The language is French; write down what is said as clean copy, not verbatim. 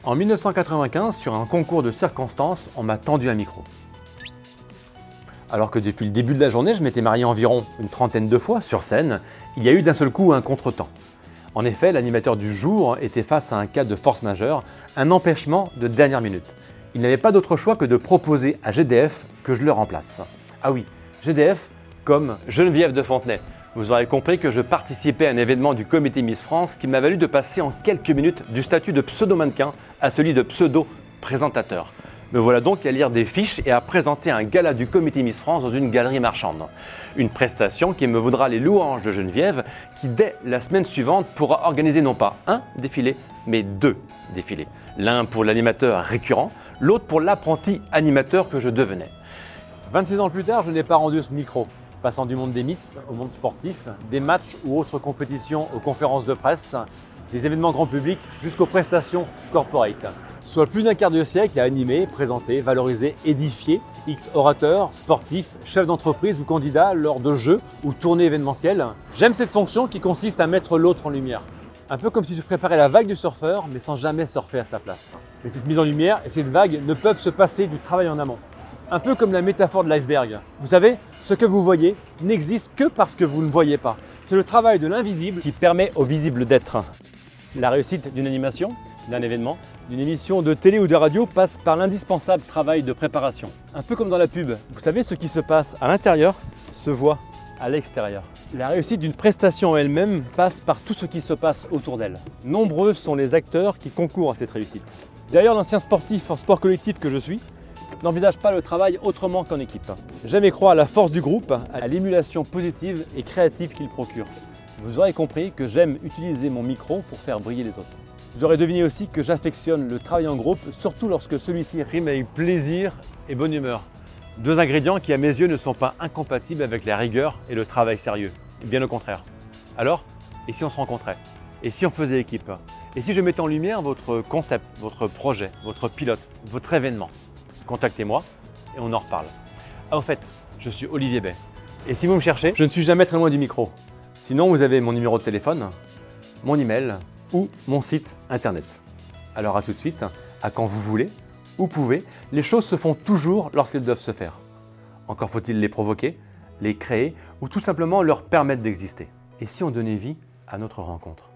En 1995, sur un concours de circonstances, on m'a tendu un micro. Alors que depuis le début de la journée, je m'étais marié environ une trentaine de fois sur scène, il y a eu d'un seul coup un contretemps. En effet, l'animateur du jour était face à un cas de force majeure, un empêchement de dernière minute. Il n'avait pas d'autre choix que de proposer à GDF que je le remplace. Ah oui, GDF comme Geneviève de Fontenay. Vous aurez compris que je participais à un événement du comité Miss France qui m'a valu de passer en quelques minutes du statut de pseudo-mannequin à celui de pseudo-présentateur. Me voilà donc à lire des fiches et à présenter un gala du comité Miss France dans une galerie marchande. Une prestation qui me vaudra les louanges de Geneviève qui, dès la semaine suivante, pourra organiser non pas un défilé, mais deux défilés. L'un pour l'animateur récurrent, l'autre pour l'apprenti animateur que je devenais. 26 ans plus tard, je n'ai pas rendu ce micro. Passant du monde des Miss au monde sportif, des matchs ou autres compétitions aux conférences de presse, des événements grand public jusqu'aux prestations corporate. Soit plus d'un quart de siècle à animer, présenter, valoriser, édifier X orateurs, sportifs, chefs d'entreprise ou candidats lors de jeux ou tournées événementielles. J'aime cette fonction qui consiste à mettre l'autre en lumière. Un peu comme si je préparais la vague du surfeur, mais sans jamais surfer à sa place. Mais cette mise en lumière et cette vague ne peuvent se passer du travail en amont. Un peu comme la métaphore de l'iceberg. Vous savez, ce que vous voyez n'existe que parce que vous ne voyez pas. C'est le travail de l'invisible qui permet au visible d'être. La réussite d'une animation, d'un événement, d'une émission de télé ou de radio passe par l'indispensable travail de préparation. Un peu comme dans la pub. Vous savez, ce qui se passe à l'intérieur se voit à l'extérieur. La réussite d'une prestation en elle-même passe par tout ce qui se passe autour d'elle. Nombreux sont les acteurs qui concourent à cette réussite. D'ailleurs, l'ancien sportif en sport collectif que je suis n'envisage pas le travail autrement qu'en équipe. J'aime et crois à la force du groupe, à l'émulation positive et créative qu'il procure. Vous aurez compris que j'aime utiliser mon micro pour faire briller les autres. Vous aurez deviné aussi que j'affectionne le travail en groupe, surtout lorsque celui-ci rime avec plaisir et bonne humeur. Deux ingrédients qui, à mes yeux, ne sont pas incompatibles avec la rigueur et le travail sérieux. Bien au contraire. Alors, et si on se rencontrait? Et si on faisait équipe? Et si je mettais en lumière votre concept, votre projet, votre pilote, votre événement? Contactez-moi et on en reparle. Ah, au fait, je suis Olivier Bay. Et si vous me cherchez, je ne suis jamais très loin du micro. Sinon, vous avez mon numéro de téléphone, mon email ou mon site internet. Alors à tout de suite, à quand vous voulez, où pouvez, les choses se font toujours lorsqu'elles doivent se faire. Encore faut-il les provoquer, les créer ou tout simplement leur permettre d'exister. Et si on donnait vie à notre rencontre?